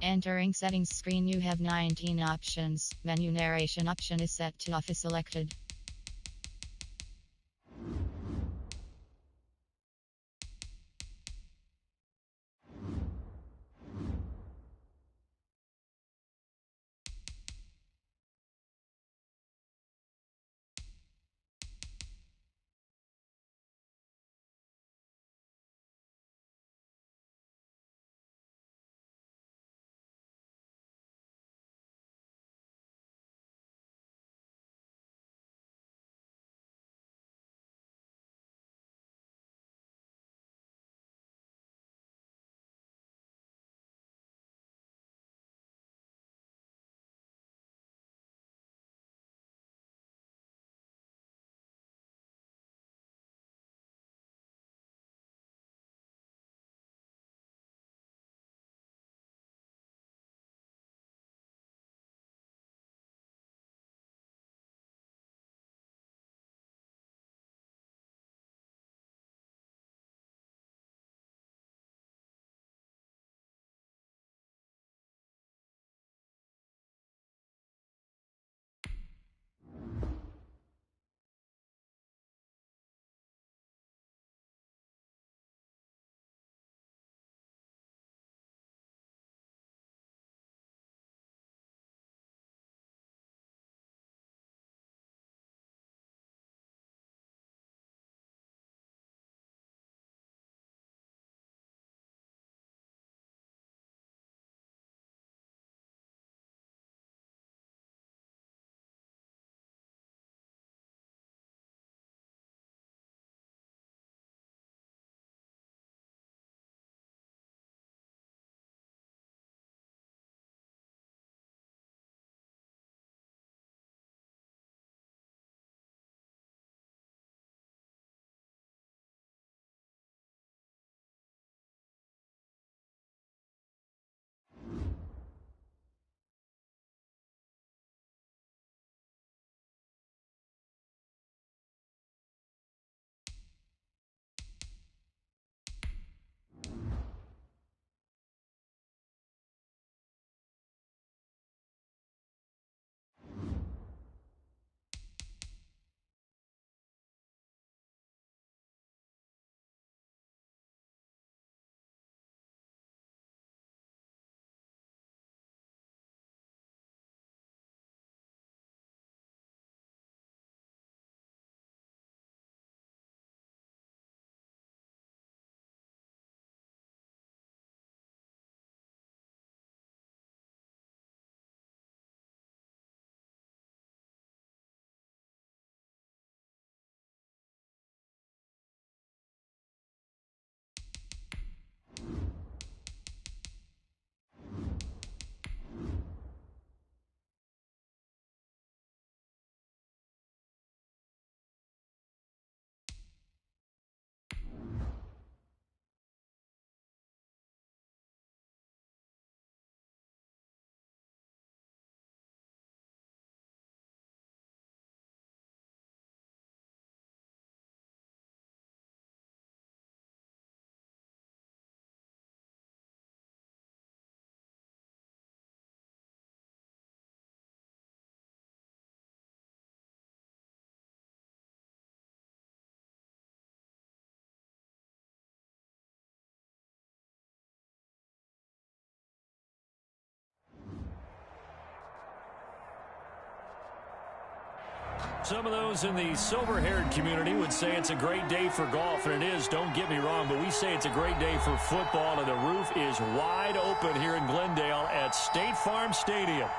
Entering settings screen, you have 19 options. Menu narration option is set to off is selected. Some of those in the silver-haired community would say it's a great day for golf, and it is, don't get me wrong, but we say it's a great day for football, and the roof is wide open here in Glendale at State Farm Stadium.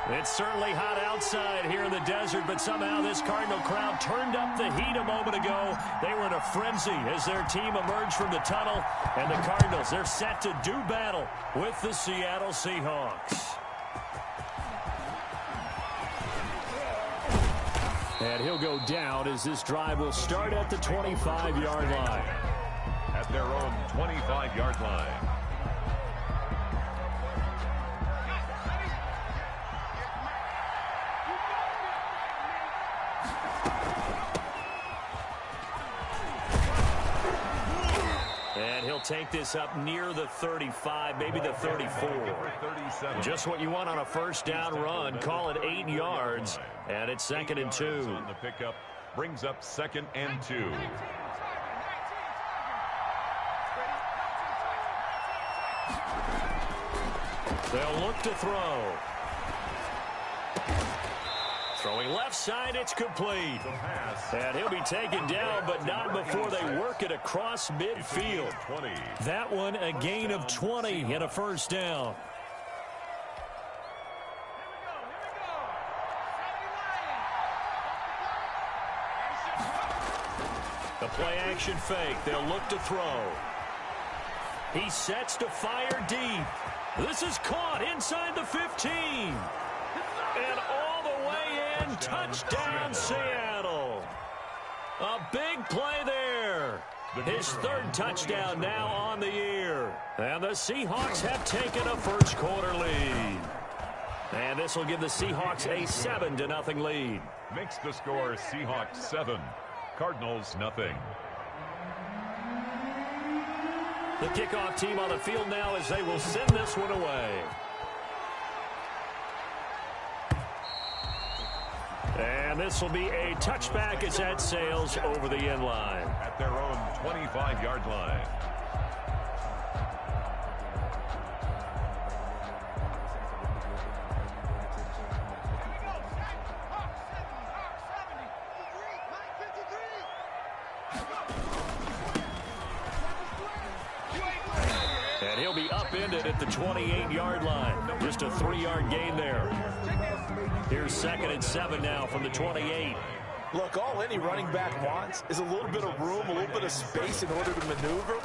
It's certainly hot outside here in the desert, but somehow this Cardinal crowd turned up the heat a moment ago. They were in a frenzy as their team emerged from the tunnel, and the Cardinals, they're set to do battle with the Seattle Seahawks. And he'll go down as this drive will start at the 25-yard line. At their own 25-yard line. And he'll they'll take this up near the 35, maybe the 34. Just what you want on a first down run. Call it 8 yards, and it's 2nd and 2. On the pickup brings up 2nd and 2. They'll look to throw. Throwing left side, it's complete. And he'll be taken down, but not before they work it across midfield. That one, a gain of 20 and a first down. The play action fake. They'll look to throw. He sets to fire deep. This is caught inside the 15. And all the way in, touchdown Seattle. A big play there. His 3rd touchdown now on the year. And the Seahawks have taken a first quarter lead. And this will give the Seahawks a 7-0 lead. Makes the score Seahawks 7, Cardinals nothing. The kickoff team on the field now as they will send this one away. And this will be a touchback as that sails over the end line. At their own 25-yard line. And he'll be upended at the 28-yard line. Just a 3-yard gain there. Here's 2nd and 7 now from the 28. Look, all any running back wants is a little bit of room, a little bit of space in order to maneuver.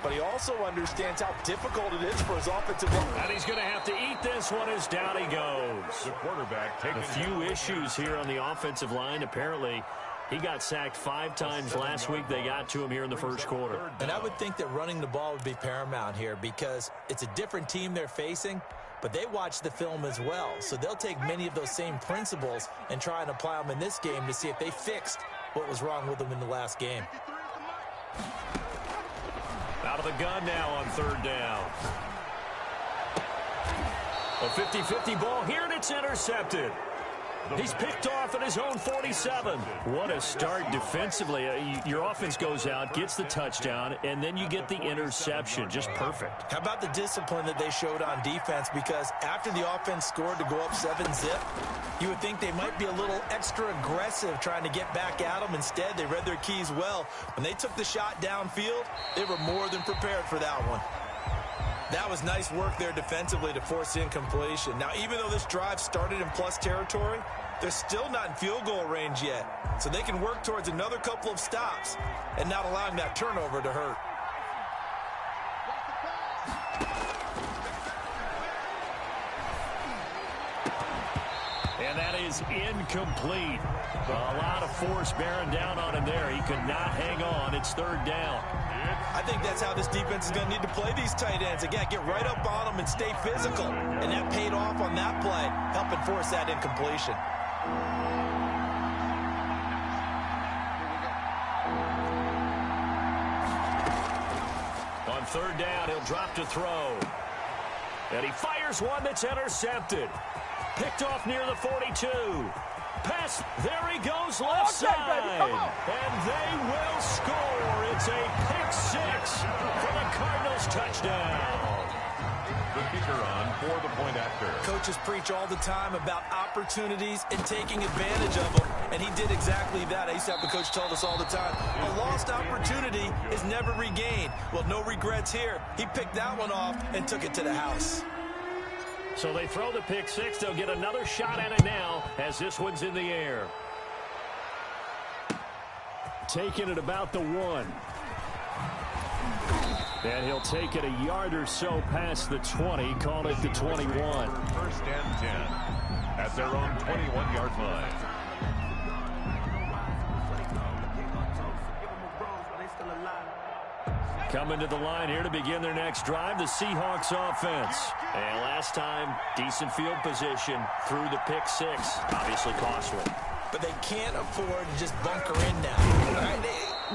But he also understands how difficult it is for his offensive line. And he's going to have to eat this one as down he goes. The quarterback taking a few issues here on the offensive line. Apparently, he got sacked 5 times last week. They got to him here in the first quarter. And I would think that running the ball would be paramount here because it's a different team they're facing, but they watch the film as well. So they'll take many of those same principles and try and apply them in this game to see if they fixed what was wrong with them in the last game. Out of the gun now on 3rd down. A 50-50 ball here, and it's intercepted. He's picked off at his own 47. What a start defensively. Your offense goes out, gets the touchdown, and then you get the interception. Just perfect. How about the discipline that they showed on defense? Because after the offense scored to go up 7-zip, you would think they might be a little extra aggressive trying to get back at them. Instead, they read their keys well. When they took the shot downfield, they were more than prepared for that one. That was nice work there defensively to force incompletion. Now, even though this drive started in plus territory, they're still not in field goal range yet. So they can work towards another couple of stops and not allowing that turnover to hurt. And that is incomplete. A lot of force bearing down on him there. He could not hang on. It's 3rd down. I think that's how this defense is going to need to play these tight ends. Again, get right up on them and stay physical. And that paid off on that play, helping force that incompletion. On 3rd down, he'll drop to throw. And he fires one that's intercepted. Picked off near the 42. Pass, there he goes, left side. And they will score. It's a pick-6 for the Cardinals touchdown. The kicker on for the point after. Coaches preach all the time about opportunities and taking advantage of them, and he did exactly that. I used to have the coach tell us all the time, a lost opportunity is never regained. Well, no regrets here. He picked that one off and took it to the house. So they throw the pick-6. They'll get another shot at it now as this one's in the air. Taking it about the 1. And he'll take it a yard or so past the 20. Call it the 21. 1st and 10 at their own 21-yard line. Coming to the line here to begin their next drive, the Seahawks offense. And last time, decent field position through the pick-6. Obviously costly. But they can't afford to just bunker in now. Right?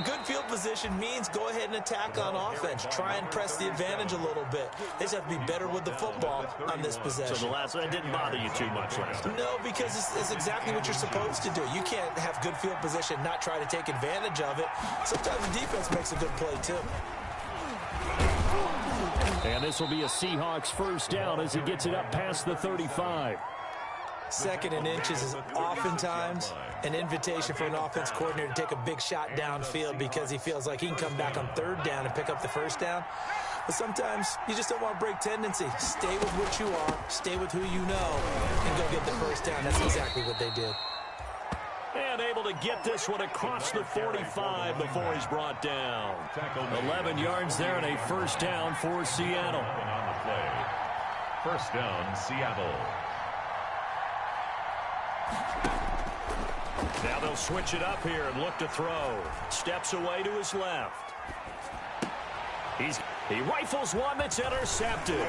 Good field position means go ahead and attack on offense. Try and press the advantage a little bit. They just have to be better with the football on this possession. So the last one didn't bother you too much last time? No, because it's exactly what you're supposed to do. You can't have good field position and not try to take advantage of it. Sometimes the defense makes a good play, too. And this will be a Seahawks first down as he gets it up past the 35. 2nd and inches is oftentimes an invitation for an offense coordinator to take a big shot downfield because he feels like he can come back on 3rd down and pick up the 1st down. But sometimes you just don't want to break tendency. Stay with what you are, stay with who you know, and go get the 1st down. That's exactly what they did. And able to get this one across the 45 before he's brought down. 11 yards there and a 1st down for Seattle. On the play. 1st down, Seattle. Now they'll switch it up here and look to throw. Steps away to his left. He rifles one that's intercepted.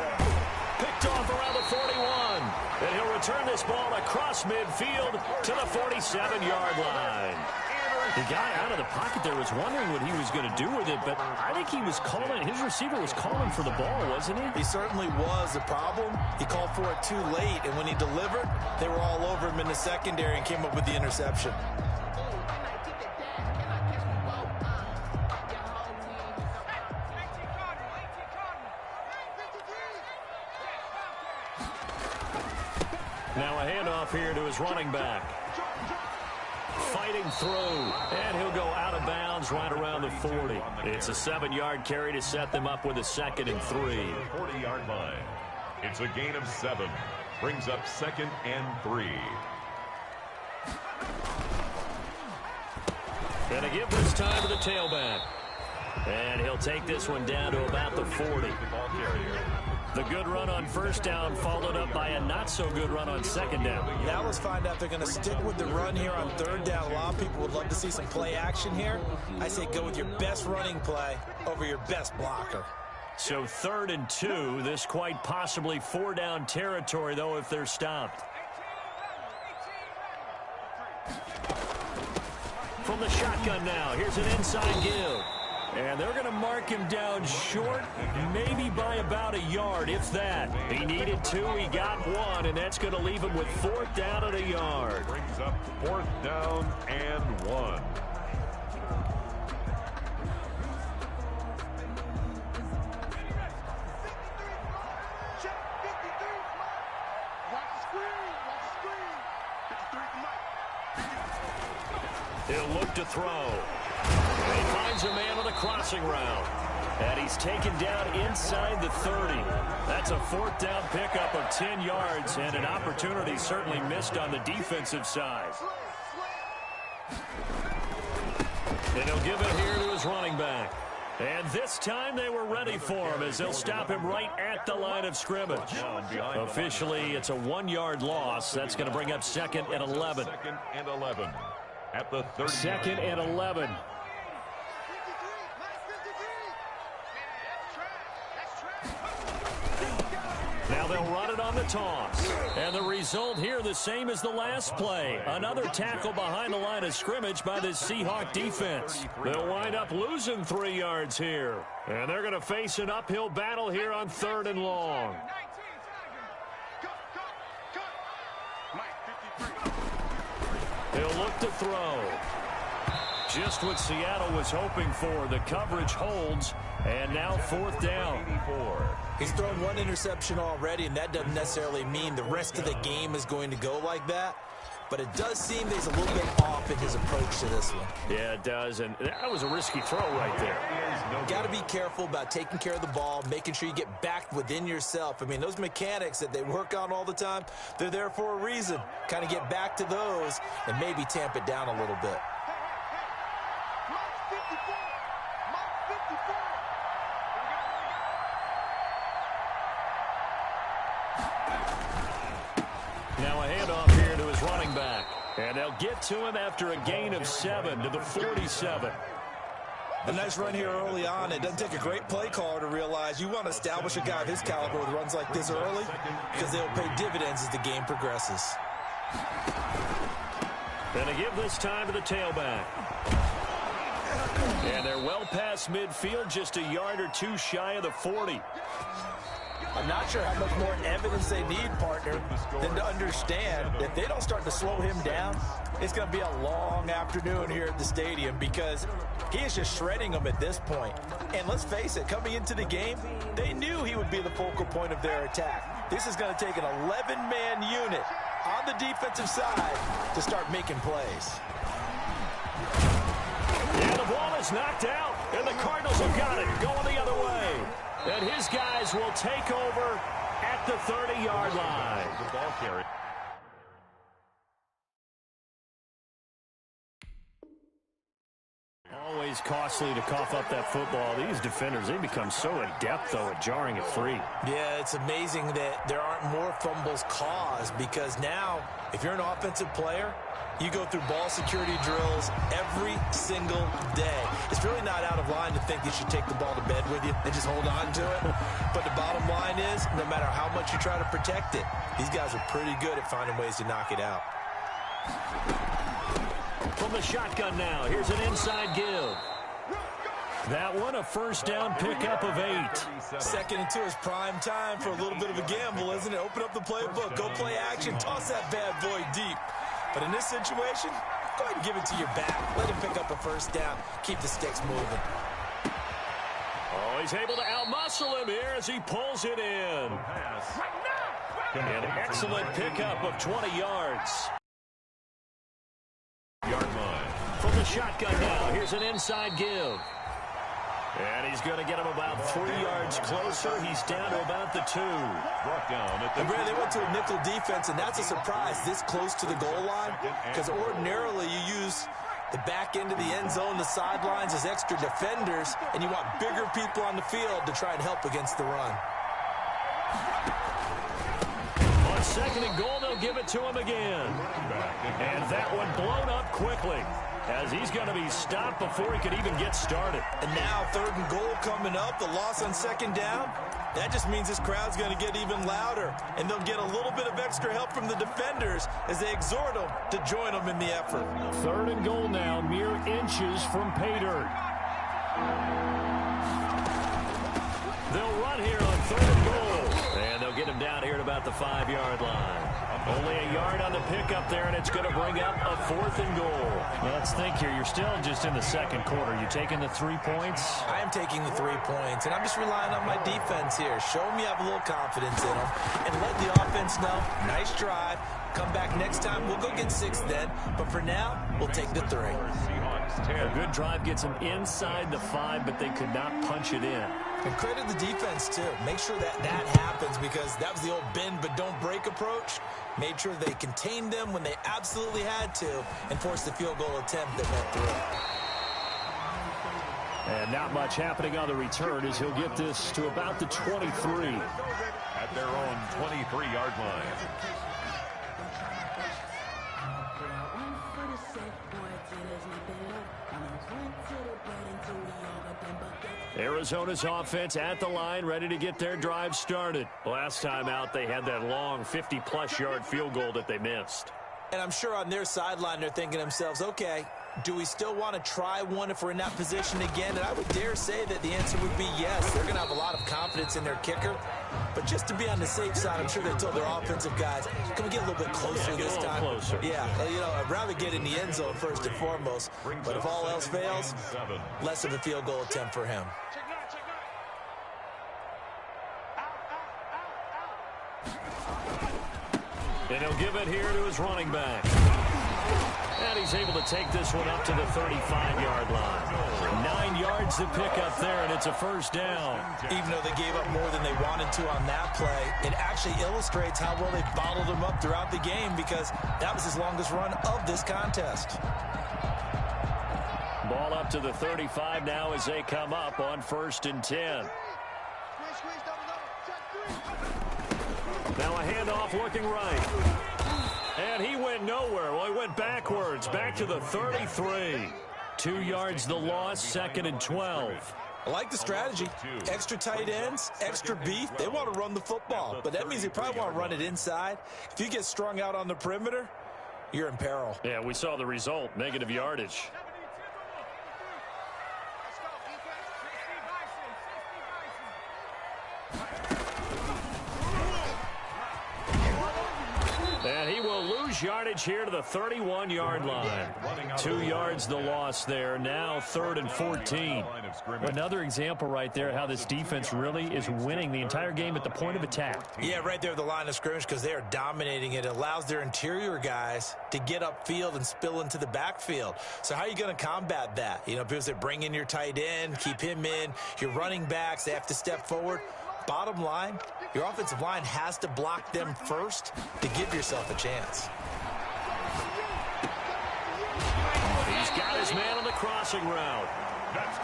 Picked off around the 41. And he'll return this ball across midfield to the 47-yard line. The guy out of the pocket there was wondering what he was going to do with it, but I think he was calling, his receiver was calling for the ball, wasn't he? He certainly was. The problem, he called for it too late, and when he delivered, they were all over him in the secondary and came up with the interception. Now a handoff here to his running back. Fighting through, and he'll go out of bounds right around the 40. It's a 7-yard carry to set them up with a 2nd and 3. 40-yard line. It's a gain of 7. Brings up 2nd and 3. And a give this time to the tailback. And he'll take this one down to about the 40. The good run on 1st down followed up by a not-so-good run on 2nd down. Now let's find out if they're going to stick with the run here on 3rd down. A lot of people would love to see some play action here. I say go with your best running play over your best blocker. So 3rd and 2, this quite possibly 4-down territory, though, if they're stopped. From the shotgun now, here's an inside give. And they're going to mark him down short, maybe by about a yard, if that. He needed 2, he got 1, and that's going to leave him with 4th down and a yard. Brings up 4th down and 1. He'll look to throw. And he finds a man on the crossing route. And he's taken down inside the 30. That's a 4th down pickup of 10 yards and an opportunity certainly missed on the defensive side. And he'll give it here to his running back. And this time they were ready for him as they'll stop him right at the line of scrimmage. Officially, it's a 1-yard loss. That's going to bring up 2nd and 11. 2nd and 11 at the 30. 2nd and 11. Now they'll run it on the toss. And the result here the same as the last play. Another tackle behind the line of scrimmage by the Seahawk defense. They'll wind up losing 3 yards here. And they're going to face an uphill battle here on 3rd and long. He'll look to throw. Just what Seattle was hoping for. The coverage holds. And now 4th down. He's thrown 1 interception already, and that doesn't necessarily mean the rest of the game is going to go like that. But it does seem that he's a little bit off in his approach to this one. Yeah, it does, and that was a risky throw right there. Got to be careful about taking care of the ball, making sure you get back within yourself. I mean, those mechanics that they work on all the time, they're there for a reason. Kind of get back to those and maybe tamp it down a little bit. Now a handoff here to his running back. And they'll get to him after a gain of 7 to the 47. A nice run here early on. It doesn't take a great play caller to realize you want to establish a guy of his caliber with runs like this early because they'll pay dividends as the game progresses. And a give this time to the tailback. And they're well past midfield, just a yard or two shy of the 40. I'm not sure how much more evidence they need, partner, than to understand that if they don't start to slow him down, it's going to be a long afternoon here at the stadium because he is just shredding them at this point. And let's face it, coming into the game, they knew he would be the focal point of their attack. This is going to take an 11-man unit on the defensive side to start making plays. And the ball is knocked out, and the Cardinals have got it going the other way. And his guys will take over at the 30-yard line. The ball carry. Always costly to cough up that football. These defenders, they become so adept, though, at jarring it free. Yeah, it's amazing that there aren't more fumbles caused because now, if you're an offensive player, you go through ball security drills every single day. It's really not out of line to think you should take the ball to bed with you and just hold on to it. But the bottom line is, no matter how much you try to protect it, these guys are pretty good at finding ways to knock it out. From the shotgun now, here's an inside give. That one, a first down pickup of 8. 2nd and 2 is prime time for a little bit of a gamble, isn't it? Open up the playbook, go play action, toss that bad boy deep. But in this situation, go ahead and give it to your back. Let him pick up a first down. Keep the sticks moving. Oh, he's able to outmuscle him here as he pulls it in. An excellent pickup of 20 yards. Yard line. From the shotgun now, here's an inside give. And he's going to get him about 3 yards closer. He's down to about the 2. Brought down at the And Brad, they went to a nickel defense, and that's a surprise this close to the goal line because ordinarily you use the back end of the end zone, the sidelines as extra defenders, and you want bigger people on the field to try and help against the run. On 2nd and goal, they'll give it to him again. And that one blown up quickly as he's going to be stopped before he could even get started. And now 3rd and goal coming up, the loss on 2nd down. That just means this crowd's going to get even louder, and they'll get a little bit of extra help from the defenders as they exhort them to join them in the effort. 3rd and goal now, mere inches from pay dirt. They'll run here on 3rd and goal. And they'll get him down here at about the 5-yard line. Only a yard on the pickup there, and it's going to bring up a 4th and goal. Well, let's think here. You're still just in the 2nd quarter. You taking the 3 points? I am taking the 3 points, and I'm just relying on my defense here. Show me I have a little confidence in them, and let the offense know, nice drive. Come back next time. We'll go get 6 then, but for now, we'll take the 3. A good drive gets them inside the 5, but they could not punch it in. And credit the defense, too. Make sure that happens because that was the old bend but don't break approach. Made sure they contained them when they absolutely had to and forced the field goal attempt that went through. And not much happening on the return as he'll get this to about the 23. At their own 23-yard line. Arizona's offense at the line, ready to get their drive started. Last time out, they had that long 50-plus yard field goal that they missed. And I'm sure on their sideline, they're thinking to themselves, okay, do we still want to try one if we're in that position again? And I would dare say that the answer would be yes. They're going to have a lot of confidence in their kicker. But just to be on the safe side, I'm sure they told their offensive guys, can we get a little bit closer this time? Closer. Yeah, I'd rather get in the end zone first and foremost. But if all else fails, less of a field goal attempt for him. And he'll give it here to his running back. And he's able to take this one up to the 35-yard line. 9 yards to pick up there, and it's a first down. Even though they gave up more than they wanted to on that play, it actually illustrates how well they bottled him up throughout the game because that was his longest run of this contest. Ball up to the 35 now as they come up on 1st and 10. Now a handoff looking right. And he went nowhere. Well, he went backwards, back to the 33. 2 yards the loss, 2nd and 12. I like the strategy. Extra tight ends, extra beef. They want to run the football, but that means they probably want to run it inside. If you get strung out on the perimeter, you're in peril. Yeah, we saw the result, negative yardage. gains yardage here to the 31-yard line. 2 yards the loss there. Now 3rd and 14. Another example right there how this defense really is winning the entire game at the point of attack. Yeah, right there at the line of scrimmage because they are dominating it. It allows their interior guys to get upfield and spill into the backfield. So how are you going to combat that? You know, people say bring in your tight end, keep him in. Your running backs, they have to step forward. Bottom line, your offensive line has to block them first to give yourself a chance. He's got his man on the crossing route.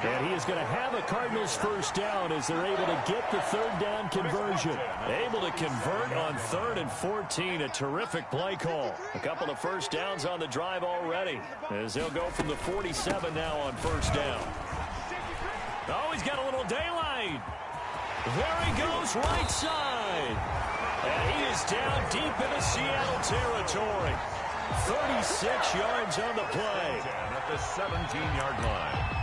And he is going to have a Cardinals first down as they're able to get the 3rd down conversion. Able to convert on 3rd and 14. A terrific play call. A couple of first downs on the drive already as they'll go from the 47 now on first down. Oh, he's got a little daylight. There he goes, right side. And he is down deep into Seattle territory. 36 yards on the play. At the 17-yard line.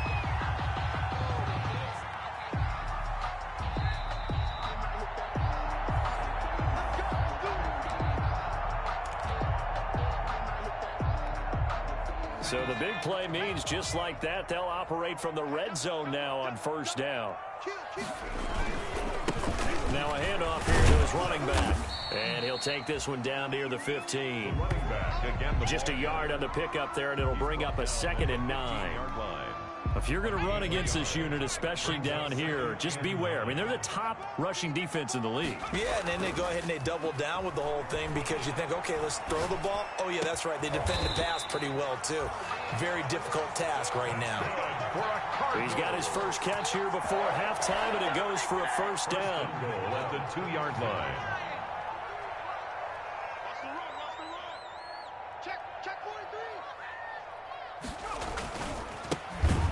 So the big play means just like that, they'll operate from the red zone now on first down. Now a handoff here to his running back. And he'll take this one down near the 15. Just a yard on the pickup there, and it'll bring up a 2nd and 9. If you're going to run against this unit, especially down here, just beware. I mean, they're the top rushing defense in the league. Yeah, and then they go ahead and they double down with the whole thing because you think, okay, let's throw the ball. Oh, yeah, that's right. They defend the pass pretty well, too. Very difficult task right now. He's got his first catch here before halftime, and it goes for a first down. Goal at the 2-yard line.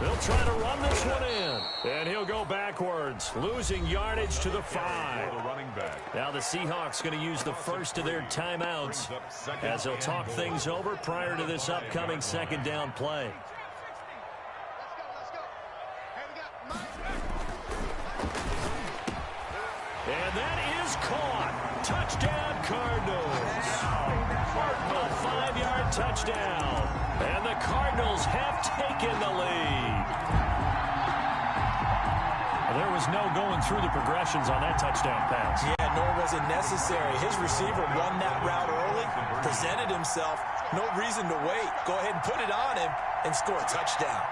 They'll try to run this one in. And he'll go backwards, losing yardage to the 5. Now the Seahawks going to use the first of their timeouts as they'll talk things over prior to this upcoming 2nd down play. And that is caught. Touchdown, Cardinals. A 5-yard touchdown. And the Cardinals have taken the lead. There was no going through the progressions on that touchdown pass. Yeah, nor was it necessary. His receiver won that route early, presented himself. No reason to wait. Go ahead and put it on him and score a touchdown.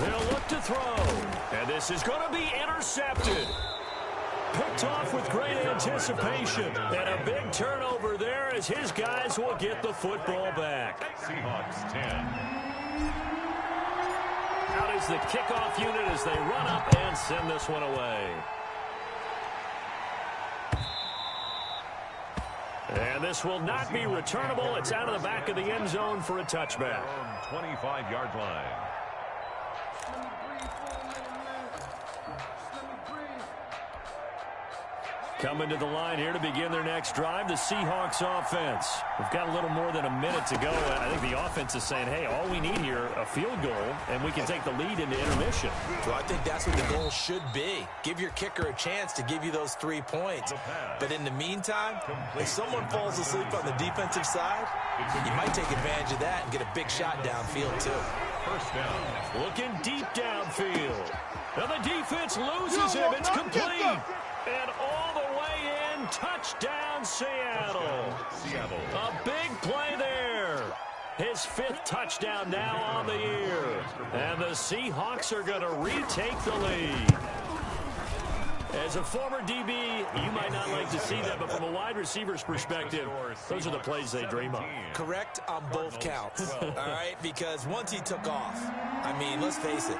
They'll look to throw. And this is going to be intercepted. Picked off with great anticipation. And a big turnover there as his guys will get the football back. Seahawks 10. Out is the kickoff unit as they run up and send this one away. And this will not be returnable. It's out of the back of the end zone for a touchback. 25-yard line. Coming to the line here to begin their next drive, the Seahawks offense. We've got a little more than a minute to go. I think the offense is saying, hey, all we need here, a field goal, and we can take the lead into intermission. Well, I think that's what the goal should be. Give your kicker a chance to give you those 3 points. But in the meantime, if someone falls asleep on the defensive side, you might take advantage of that and get a big shot downfield, too. First down. Looking deep downfield. Now the defense loses him. It's complete. And all the way in, touchdown Seattle. A big play there. His 5th touchdown now on the year. And the Seahawks are going to retake the lead. As a former DB, you might not like to see that, but from a wide receiver's perspective, those are the plays they dream of. Correct on both counts, all right? Because once he took off, I mean, let's face it,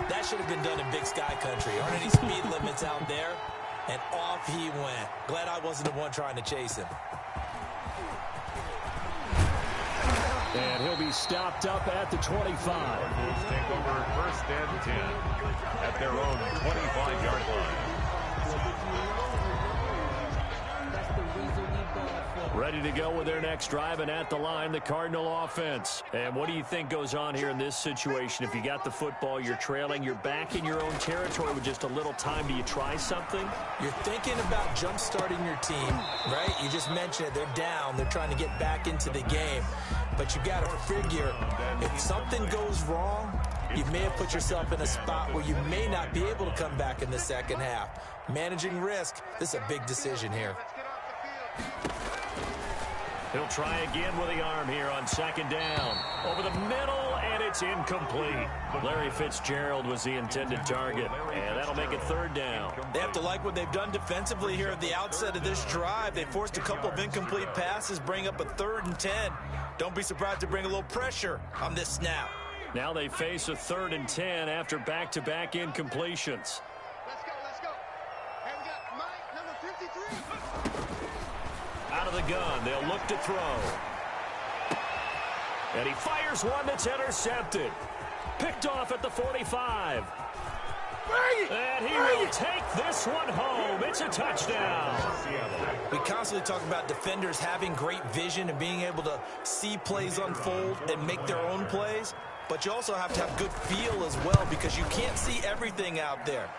that should have been done in Big Sky Country. Aren't any speed limits out there? And off he went. Glad I wasn't the one trying to chase him. And he'll be stopped up at the 25. Bulls take over first and 10 at their own 25-yard line. Ready to go with their next drive, and at the line, the Cardinal offense. And what do you think goes on here in this situation? If you got the football, you're trailing, you're back in your own territory with just a little time. Do you try something? You're thinking about jump-starting your team, right? You just mentioned it. They're down. They're trying to get back into the game. But you got to figure, if something goes wrong, you may have put yourself in a spot where you may not be able to come back in the second half. Managing risk, this is a big decision here. He'll try again with the arm here on second down. Over the middle, and it's incomplete. Larry Fitzgerald was the intended target, and that'll make it third down. They have to like what they've done defensively here at the outset of this drive. They forced a couple of incomplete passes, bring up a 3rd and 10. Don't be surprised to bring a little pressure on this snap. Now they face a 3rd and 10 after back-to-back incompletions. Let's go. Hey, we got Mike, number 53. Out of the gun, they'll look to throw. And he fires one that's intercepted. Picked off at the 45. And he will take this one home. It's a touchdown. We constantly talk about defenders having great vision and being able to see plays unfold and make their own plays. But you also have to have good feel as well, because you can't see everything out there.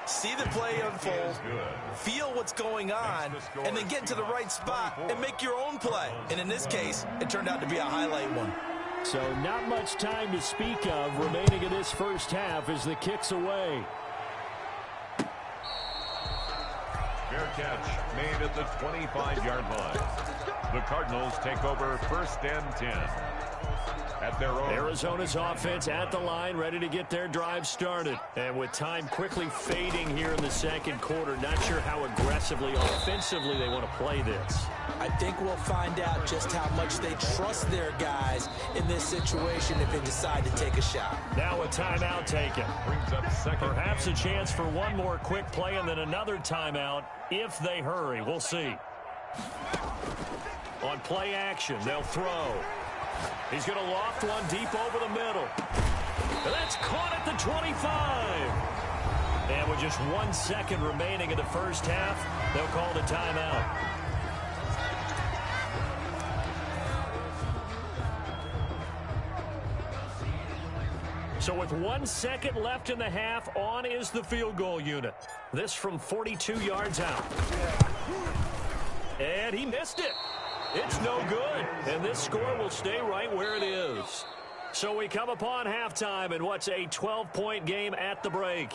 See the play unfold, feel what's going on, and then get to the right spot and make your own play. And in this case, it turned out to be a highlight one. So not much time to speak of remaining in this first half as the kick's away. Fair catch made at the 25-yard line. The Cardinals take over 1st and 10. At their own. Arizona's offense at the line, ready to get their drive started. And with time quickly fading here in the second quarter, not sure how aggressively, offensively they want to play this. I think we'll find out just how much they trust their guys in this situation if they decide to take a shot. Now a timeout taken. Brings up second. Perhaps a chance for one more quick play and then another timeout if they hurry. We'll see. On play action, they'll throw. He's going to loft one deep over the middle. And that's caught at the 25. And with just 1 second remaining in the first half, they'll call the timeout. So with 1 second left in the half, on is the field goal unit. This from 42 yards out. And he missed it. It's no good, and this score will stay right where it is. So we come upon halftime in what's a 12-point game at the break.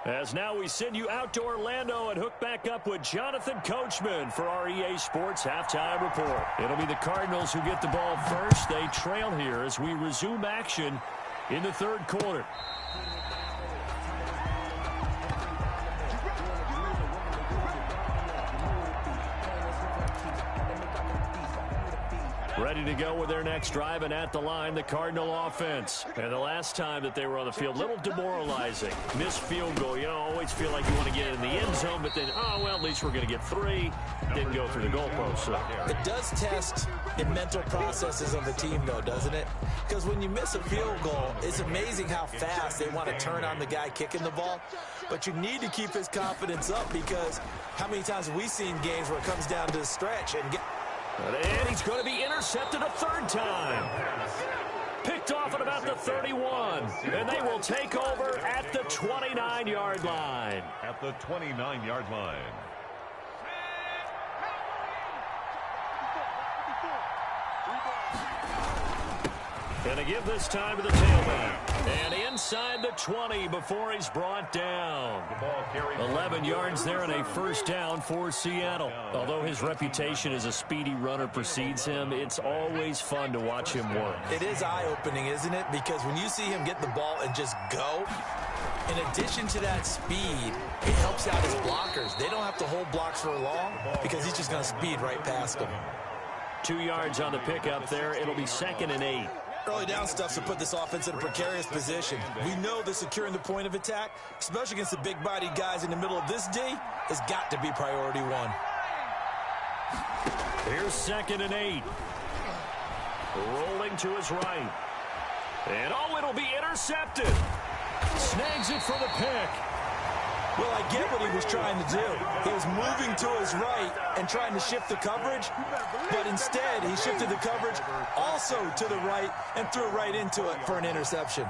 As now we send you out to Orlando and hook back up with Jonathan Coachman for our EA Sports Halftime Report. It'll be the Cardinals who get the ball first. They trail here as we resume action in the third quarter. Ready to go with their next drive, and at the line, the Cardinal offense. And the last time that they were on the field, a little demoralizing. Missed field goal. You know, always feel like you want to get in the end zone, but then, oh, well, at least we're going to get 3. Didn't go through the goalpost. So. It does test the mental processes of the team, though, doesn't it? Because when you miss a field goal, it's amazing how fast they want to turn on the guy kicking the ball. But you need to keep his confidence up, because how many times have we seen games where it comes down to the stretch and get... And he's going to be intercepted a 3rd time. Picked off at about the 31. And they will take over at the 29-yard line. At the 29-yard line. And to give this time to the tailback. And inside the 20 before he's brought down. 11 yards there and a first down for Seattle. Although his reputation as a speedy runner precedes him, it's always fun to watch him work. It is eye-opening, isn't it? Because when you see him get the ball and just go, in addition to that speed, it helps out his blockers. They don't have to hold blocks for long because he's just going to speed right past them. 2 yards on the pickup there. It'll be 2nd and 8. Early down stuff to put this offense in a precarious position. We know that securing the point of attack, especially against the big-bodied guys in the middle of this D, has got to be priority 1. Here's 2nd and 8. Rolling to his right. And, oh, it'll be intercepted. Snags it for the pick. Well, I get what he was trying to do. He was moving to his right and trying to shift the coverage, but instead he shifted the coverage also to the right and threw right into it for an interception.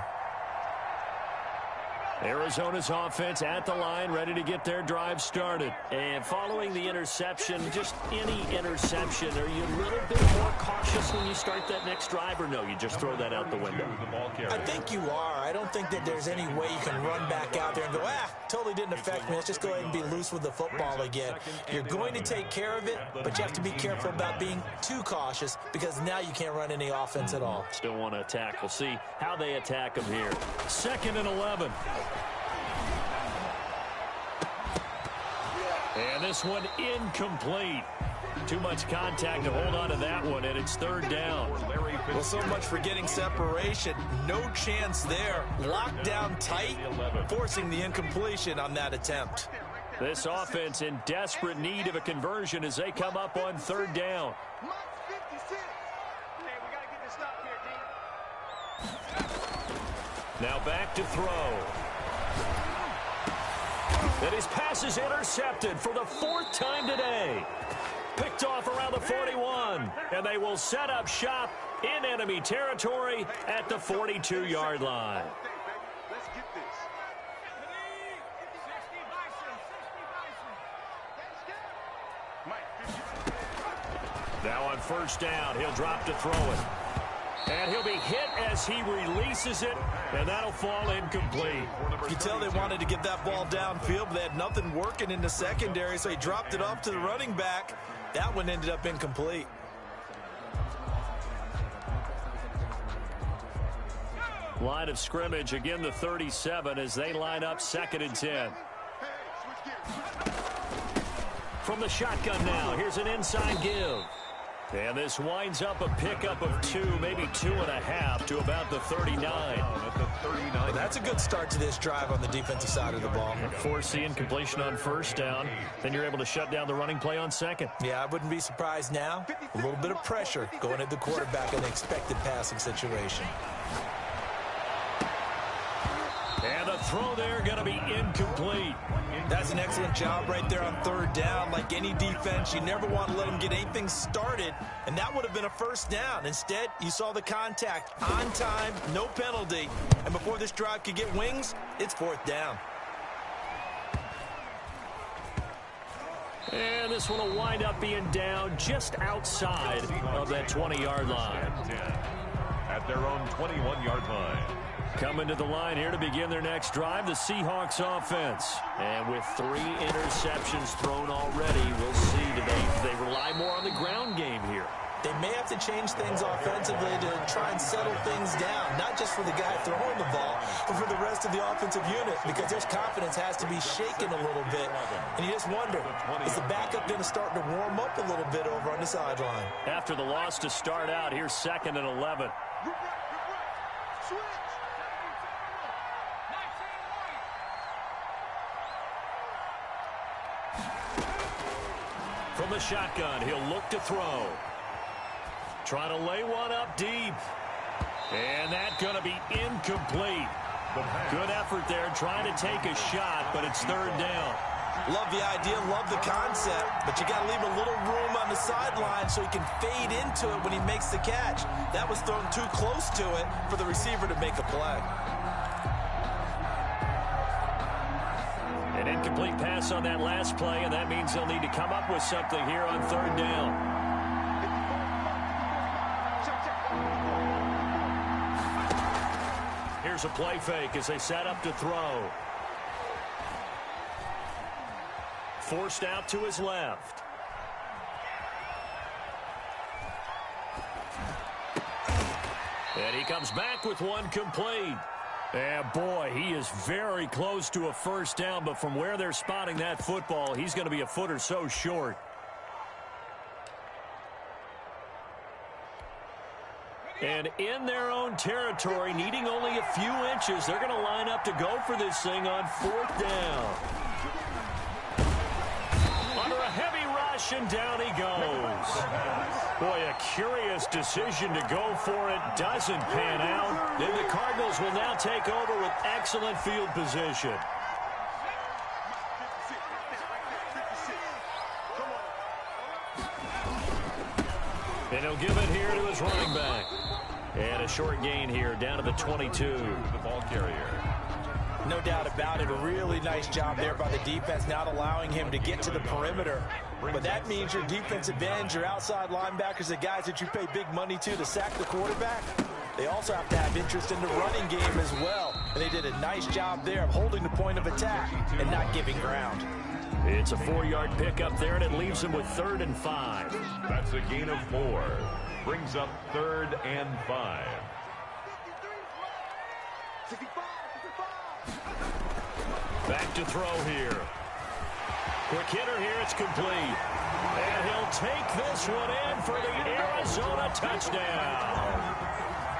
Arizona's offense at the line, ready to get their drive started. And following the interception, just any interception, are you a little bit more cautious when you start that next drive, or no, you just throw that out the window? I think you are. I don't think that there's any way you can run back out there and go, totally didn't affect me. Let's just go ahead and be loose with the football again. You're going to take care of it, but you have to be careful about being too cautious because now you can't run any offense at all. Still want to attack. We'll see how they attack them here. 2nd and 11. And this one incomplete. Too much contact to hold on to that one, and it's 3rd down. Well, so much for getting separation. No chance there. Locked down tight, forcing the incompletion on that attempt. This offense in desperate need of a conversion as they come up on 3rd down. Now back to throw. And his pass is intercepted for the 4th time today. Picked off around the 41, and they will set up shop in enemy territory at the 42-yard line. Let's get this. Now on 1st down, he'll drop to throw it. And he'll be hit as he releases it, and that'll fall incomplete. You tell they wanted to get that ball downfield, but they had nothing working in the secondary, so he dropped it off to the running back. That one ended up incomplete. Line of scrimmage, again the 37 as they line up 2nd and 10. From the shotgun now, here's an inside give. And this winds up a pickup of 2, maybe 2.5 to about the 39. Well, that's a good start to this drive on the defensive side of the ball. Force the incompletion on 1st down. Then you're able to shut down the running play on 2nd. Yeah, I wouldn't be surprised now. A little bit of pressure going at the quarterback in an expected passing situation. And the throw there going to be incomplete. That's an excellent job right there on 3rd down. Like any defense, you never want to let them get anything started, and that would have been a 1st down. Instead, you saw the contact on time, no penalty, and before this drive could get wings, it's 4th down. And this one will wind up being down just outside of that 20-yard line. At their own 21-yard line. Coming to the line here to begin their next drive, the Seahawks offense. And with 3 interceptions thrown already, we'll see today if they rely more on the ground game here. They may have to change things offensively to try and settle things down, not just for the guy throwing the ball, but for the rest of the offensive unit, because their confidence has to be shaken a little bit. And you just wonder, is the backup going to start to warm up a little bit over on the sideline? After the loss to start out, here's 2nd and 11. From the shotgun, he'll look to throw. Trying to lay one up deep. And that's going to be incomplete. Good effort there, trying to take a shot, but it's 3rd down. Love the idea, love the concept, but you got to leave a little room on the sideline so he can fade into it when he makes the catch. That was thrown too close to it for the receiver to make a play. An incomplete pass on that last play, and that means they'll need to come up with something here on 3rd down. Here's a play fake as they set up to throw. Forced out to his left. And he comes back with one complete. And boy, he is very close to a 1st down, but from where they're spotting that football, he's going to be a foot or so short. And in their own territory, needing only a few inches, they're going to line up to go for this thing on 4th down. Under a heavy rush, and down he goes. Boy, a curious decision to go for it. Doesn't pan out. Then the Cardinals will now take over with excellent field position. And he'll give it here to his running back. And a short gain here down to the 22. The ball carrier. No doubt about it. A really nice job there by the defense, not allowing him to get to the perimeter. But that means your defensive ends, your outside linebackers, the guys that you pay big money to sack the quarterback, they also have to have interest in the running game as well. And they did a nice job there of holding the point of attack and not giving ground. It's a 4-yard pickup there, and it leaves him with 3rd and 5. That's a gain of 4. Brings up 3rd and 5. Back to throw here. Quick hitter here, it's complete. And he'll take this one in for the Arizona touchdown.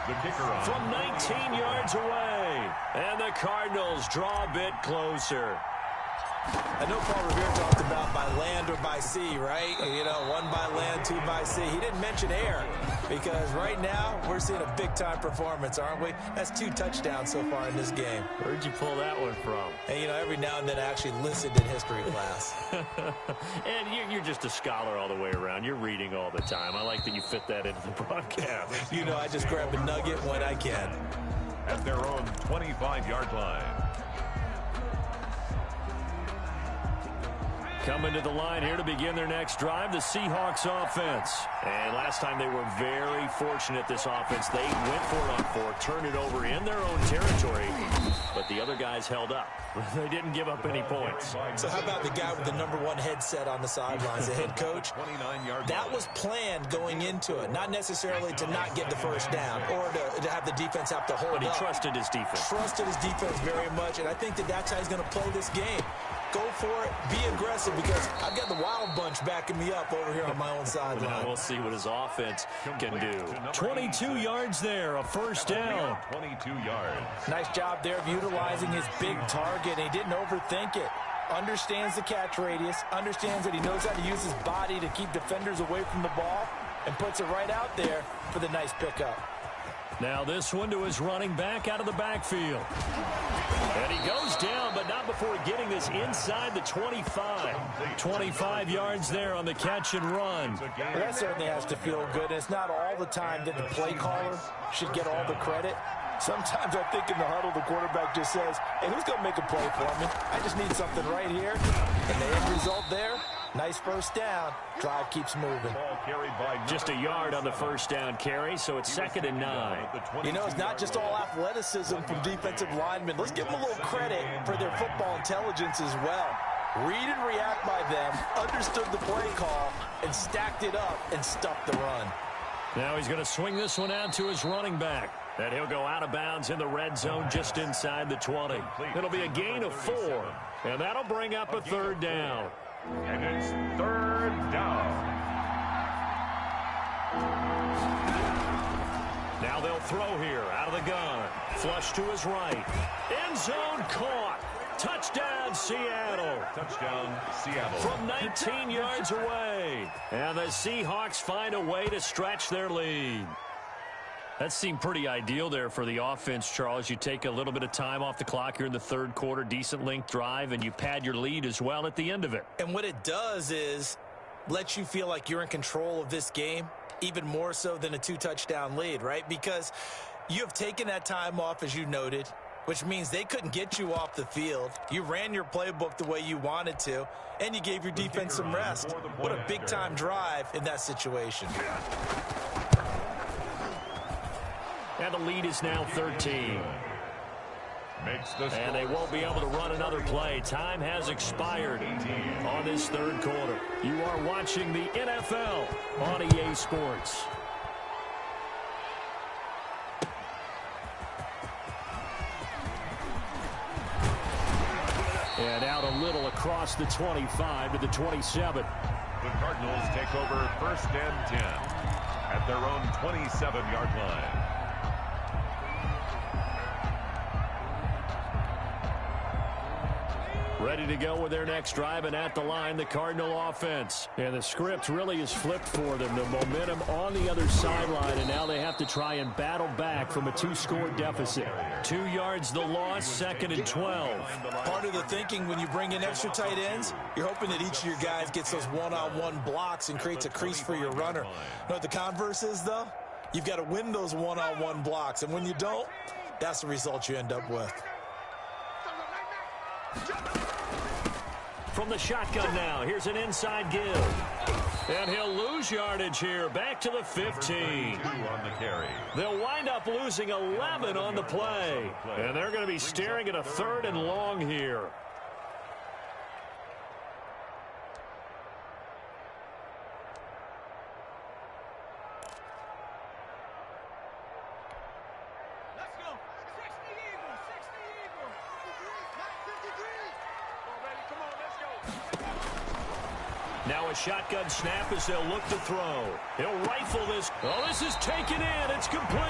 The kicker on. From 19 yards away. And the Cardinals draw a bit closer. I know Paul Revere talked about by land or by sea, right? You know, 1 by land, 2 by sea. He didn't mention air because right now we're seeing a big-time performance, aren't we? That's 2 touchdowns so far in this game. Where'd you pull that one from? And, you know, every now and then I actually listened in history class. And you're just a scholar all the way around. You're reading all the time. I like that you fit that into the broadcast. You know, I just grab a nugget when I can. At their own 25-yard line. Coming to the line here to begin their next drive, the Seahawks offense. And last time they were very fortunate, this offense. They went for it on 4, turned it over in their own territory, but the other guys held up. They didn't give up any points. So how about the guy with the #1 headset on the sidelines, the head coach? That was planned going into it, not necessarily to not get the first down or to have the defense have to hold up. But he trusted his defense. Trusted his defense very much, and I think that that's how he's going to play this game. Go for it. Be aggressive because I've got the Wild Bunch backing me up over here on my own sideline. Now we'll see what his offense can do. 22 yards there, a first down. 22 yards. Nice job there of utilizing his big target. He didn't overthink it. Understands the catch radius. Understands that he knows how to use his body to keep defenders away from the ball and puts it right out there for the nice pickup. Now this one to his running back out of the backfield. And he goes down, but not before getting this inside the 25. 25 yards there on the catch and run. Well, that certainly has to feel good. It's not all the time that the play caller should get all the credit. Sometimes I think in the huddle, the quarterback just says, hey, who's going to make a play for me? I just need something right here. And the end result there, nice first down. Drive keeps moving. Just a yard on the first down carry, so it's 2nd and 9. You know, it's not just all athleticism from defensive linemen. Let's give them a little credit for their football intelligence as well. Read and react by them, understood the play call, and stacked it up and stuffed the run. Now he's going to swing this one out to his running back. And he'll go out of bounds in the red zone just inside the 20. It'll be a gain of 4. And that'll bring up a 3rd down. And it's 3rd down. Now they'll throw here out of the gun. Flush to his right. End zone caught. Touchdown, Seattle. Touchdown, Seattle. From 19 yards away. And the Seahawks find a way to stretch their lead. That seemed pretty ideal there for the offense, Charles. You take a little bit of time off the clock here in the 3rd quarter, decent length drive, and you pad your lead as well at the end of it. And what it does is lets you feel like you're in control of this game, even more so than a 2-touchdown lead, right? Because you have taken that time off, as you noted, which means they couldn't get you off the field. You ran your playbook the way you wanted to, and you gave your defense some rest. What a big-time drive in that situation. And the lead is now 13. And they won't be able to run another play. Time has expired on this 3rd quarter. You are watching the NFL on EA Sports. And out a little across the 25 to the 27. The Cardinals take over 1st and 10 at their own 27-yard line. Ready to go with their next drive, and at the line, the Cardinal offense. And the script really is flipped for them. The momentum on the other sideline, and now they have to try and battle back from a 2-score deficit. 2 yards the loss, 2nd and 12. Part of the thinking when you bring in extra tight ends, you're hoping that each of your guys gets those one-on-one blocks and creates a crease for your runner. You know what the converse is, though? You've got to win those one-on-one blocks, and when you don't, that's the result you end up with. From the shotgun now, here's an inside give. And he'll lose yardage here, back to the 15. On the carry. They'll wind up losing 11 on the play. And they're going to be staring at a 3rd and long here. Now a shotgun snap as they'll look to throw. He'll rifle this. Oh, this is taken in. It's complete.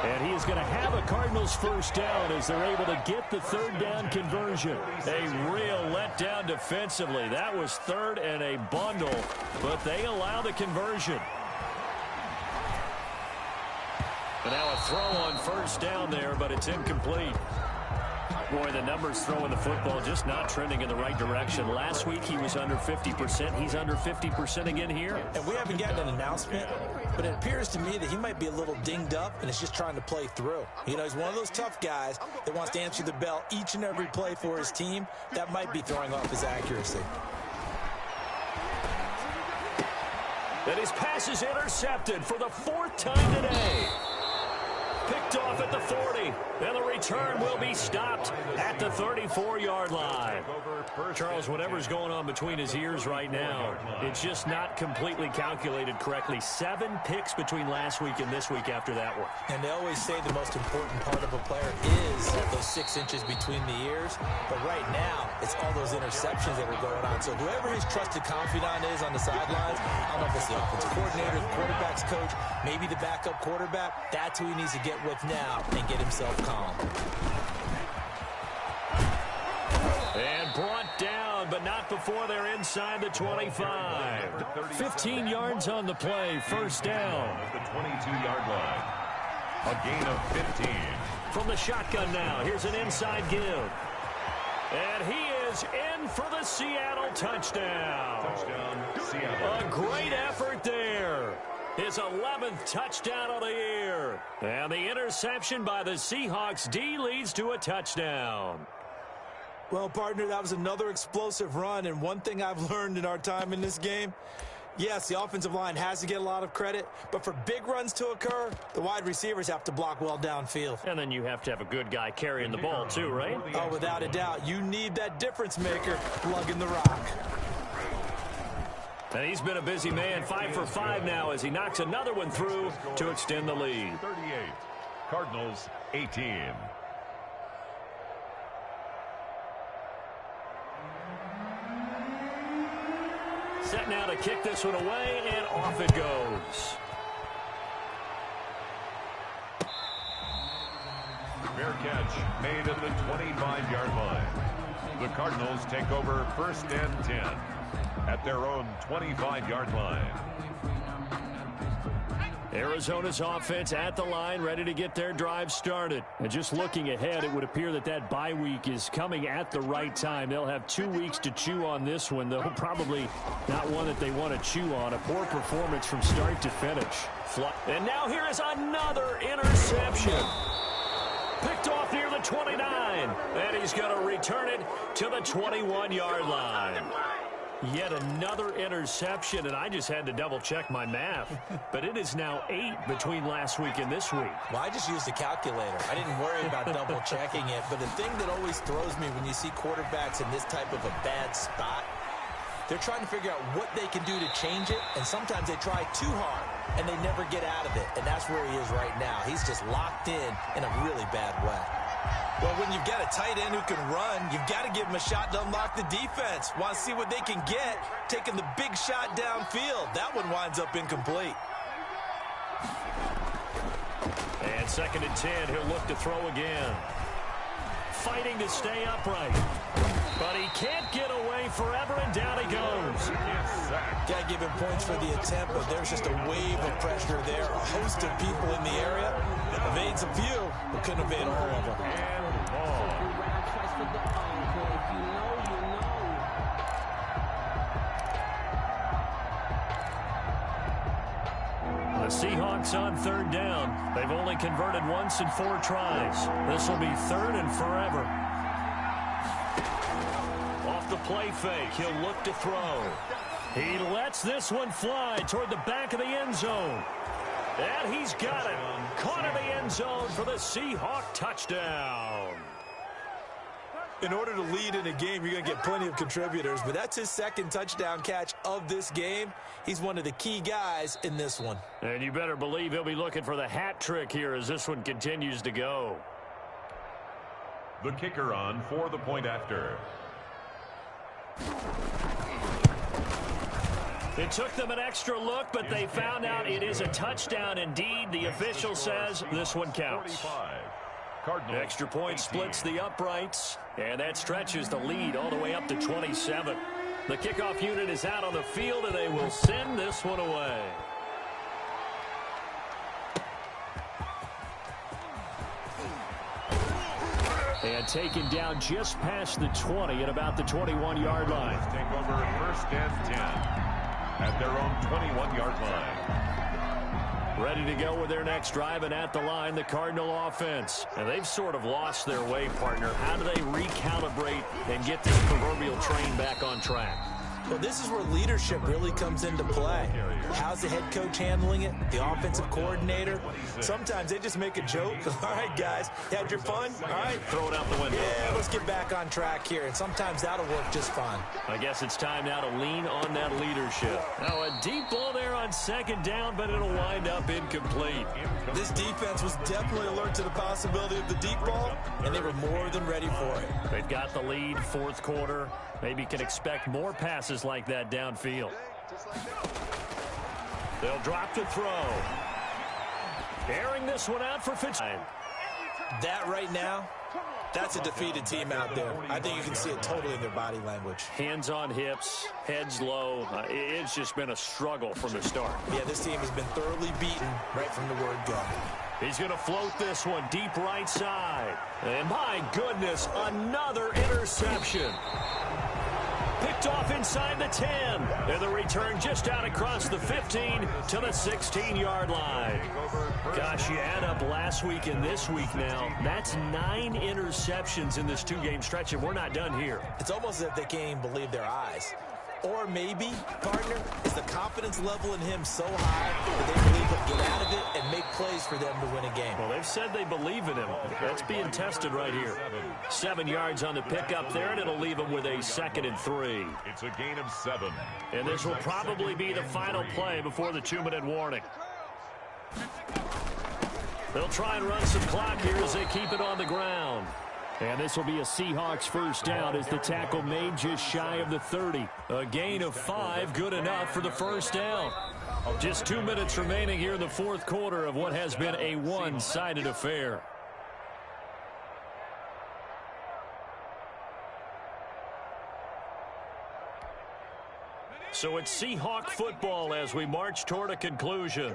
And he is going to have a Cardinals first down as they're able to get the 3rd down conversion. A real letdown defensively. That was 3rd and a bundle, but they allow the conversion. And now a throw on first down there, but it's incomplete. Boy, the numbers throwing the football just not trending in the right direction. Last week he was under 50%. He's under 50% again here. And we haven't gotten an announcement, but it appears to me that he might be a little dinged up and is just trying to play through. You know, he's one of those tough guys that wants to answer the bell each and every play for his team. That might be throwing off his accuracy. And his pass is intercepted for the 4th time today. Picked off at the 40, and the return will be stopped at the 34-yard line. Charles, whatever's going on between his ears right now, it's just not completely calculated correctly. 7 picks between last week and this week after that one. And they always say the most important part of a player is those 6 inches between the ears. But right now, it's all those interceptions that are going on. So whoever his trusted confidant is on the sidelines, I don't know if it's the offensive coordinator, the quarterback's coach, maybe the backup quarterback, that's who he needs to get with now and get himself calm. And brought down, but not before they're inside the 25. 15 yards on the play, first down. At the 22-yard line. A gain of 15. From the shotgun now, here's an inside give. And he is in for the Seattle touchdown. Touchdown, Seattle. A great effort there. His 11th touchdown of the year. And the interception by the Seahawks D leads to a touchdown. Well, partner, that was another explosive run, and one thing I've learned in our time in this game, yes, the offensive line has to get a lot of credit, but for big runs to occur, the wide receivers have to block well downfield. And then you have to have a good guy carrying the ball too, right? Oh, without a doubt. You need that difference maker lugging the rock. And he's been a busy man, 5 for 5 now as he knocks another one through to extend the lead. 38. Cardinals 18. Set now to kick this one away, and off it goes. Fair catch made at the 25-yard line. The Cardinals take over 1st and 10 at their own 25-yard line. Arizona's offense at the line, ready to get their drive started. And just looking ahead, it would appear that that bye week is coming at the right time. They'll have 2 weeks to chew on this one, though probably not one that they want to chew on. A poor performance from start to finish. And now here is another interception. Picked off near the 29, and he's going to return it to the 21-yard line. Yet another interception, and I just had to double-check my math. But it is now 8 between last week and this week. Well, I just used a calculator. I didn't worry about double-checking it. But the thing that always throws me when you see quarterbacks in this type of a bad spot, they're trying to figure out what they can do to change it, and sometimes they try too hard, and they never get out of it. And that's where he is right now. He's just locked in a really bad way. Well, when you've got a tight end who can run, you've got to give him a shot to unlock the defense. Want to see what they can get, taking the big shot downfield. That one winds up incomplete. And 2nd and 10, he'll look to throw again. Fighting to stay upright. But he can't get away forever, and down he goes. Got to give him points for the attempt, but there's just a wave of pressure there. A host of people in the area. Evades a few, but couldn't evade all of them. The Seahawks on third down. They've only converted once in 4 tries. This will be third and forever. Off the play fake, he'll look to throw. He lets this one fly toward the back of the end zone. And he's got it. Caught in the end zone for the Seahawk touchdown. In order to lead in a game, you're going to get plenty of contributors, but that's his second touchdown catch of this game. He's one of the key guys in this one. And you better believe he'll be looking for the hat trick here as this one continues to go. The kicker on for the point after. It took them an extra look, but they found out it is a touchdown indeed. The official says this one counts. Extra point splits the uprights, and that stretches the lead all the way up to 27. The kickoff unit is out on the field, and they will send this one away. And taken down just past the 20 at about the 21-yard line. Take over first and 10 at their own 21-yard line. Ready to go with their next drive, and at the line, the Cardinal offense. And they've sort of lost their way, partner. How do they recalibrate and get this proverbial train back on track? Well, this is where leadership really comes into play. How's the head coach handling it? The offensive coordinator? Sometimes they just make a joke. All right, guys, had your fun? All right. Throw it out the window. Yeah, let's get back on track here. And sometimes that'll work just fine. I guess it's time now to lean on that leadership. Now, a deep ball there on second down, but it'll wind up incomplete. This defense was definitely alert to the possibility of the deep ball, and they were more than ready for it. They've got the lead, fourth quarter. Maybe can expect more passes like that downfield. They'll drop to throw. Airing this one out for Fitzgerald. That right now, that's a defeated team out there. I think you can see it totally in their body language. Hands on hips, heads low. It's just been a struggle from the start. Yeah, this team has been thoroughly beaten right from the word go. He's going to float this one deep right side. And my goodness, another interception. Picked off inside the 10. And the return just out across the 15 to the 16-yard line. Gosh, you add up last week and this week now. That's 9 interceptions in this 2-game stretch, and we're not done here. It's almost as if they can't even believe their eyes. Or maybe, partner, is the confidence level in him so high that they believe he'll get out of it and make plays for them to win a game. Well, they've said they believe in him. That's being tested right here. 7 yards on the pickup there, and it'll leave him with a 2nd and 3. It's a gain of 7. And this will probably be the final play before the 2-minute warning. They'll try and run some clock here as they keep it on the ground. And this will be a Seahawks first down as the tackle made just shy of the 30. A gain of 5, good enough for the first down. Just 2 minutes remaining here in the fourth quarter of what has been a one-sided affair. So it's Seahawk football as we march toward a conclusion.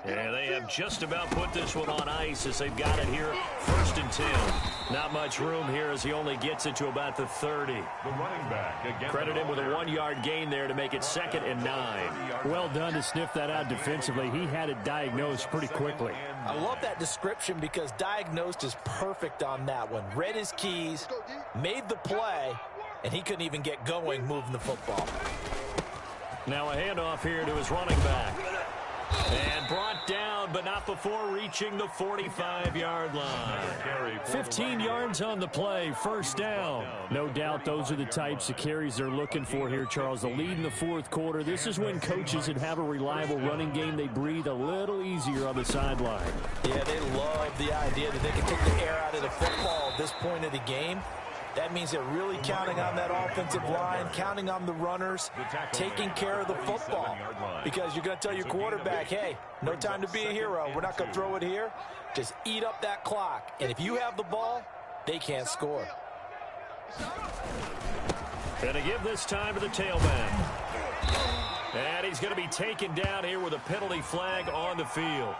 And they have just about put this one on ice as they've got it here, 1st and 10. Not much room here as he only gets it to about the 30. The running back again. Credit him with a 1-yard gain there to make it 2nd and 9. Well done to sniff that out defensively. He had it diagnosed pretty quickly. I love that description because diagnosed is perfect on that one. Read his keys, made the play, and he couldn't even get going moving the football. Now a handoff here to his running back. And brought down, but not before reaching the 45-yard line. 15 yards on the play, first down. No doubt those are the types of carries they're looking for here, Charles. The lead in the fourth quarter. This is when coaches that have a reliable running game, they breathe a little easier on the sideline. Yeah, they love the idea that they can take the air out of the football at this point of the game. That means they're really counting on that offensive line, counting on the runners, taking care of the football. Because you're going to tell your quarterback, hey, no time to be a hero. We're not going to throw it here. Just eat up that clock. And if you have the ball, they can't score. And to give this time to the tailback. And he's going to be taken down here with a penalty flag on the field.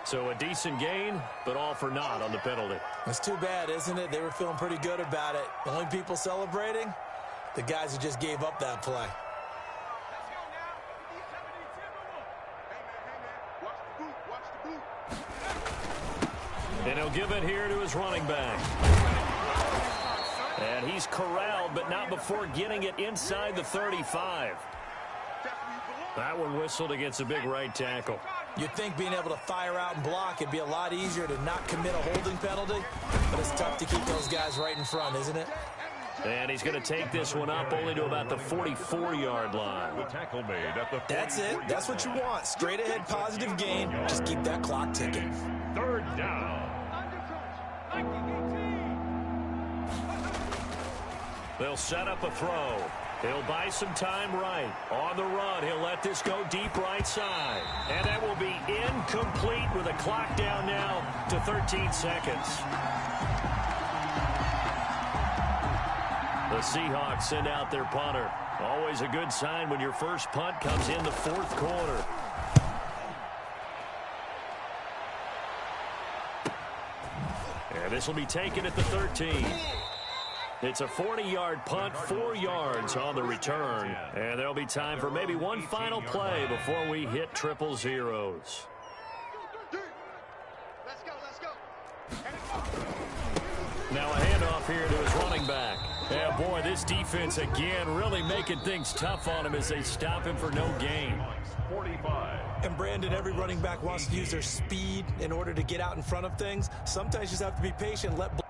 So a decent gain, but all for naught on the penalty. It's too bad, isn't it? They were feeling pretty good about it. The only people celebrating, the guys who just gave up that play. And he'll give it here to his running back. And he's corralled, but not before getting it inside the 35. That one whistled against a big right tackle. You'd think being able to fire out and block it'd be a lot easier to not commit a holding penalty, but it's tough to keep those guys right in front, isn't it? And he's going to take this one up only to about the 44-yard line. The tackle made at the That's it. That's what you want. Straight ahead positive gain. Just keep that clock ticking. third down. They'll set up a throw. He'll buy some time right. On the run, he'll let this go deep right side. And that will be incomplete with a clock down now to 13 seconds. The Seahawks send out their punter. Always a good sign when your first punt comes in the fourth quarter. And this will be taken at the 13. It's a 40-yard punt, 4 yards on the return. And there'll be time for maybe one final play before we hit triple zeros. Let's go. Now a handoff here to his running back. Yeah, boy, this defense again really making things tough on him as they stop him for no gain. 45. And Brandon, every running back wants to use their speed in order to get out in front of things. Sometimes you just have to be patient, let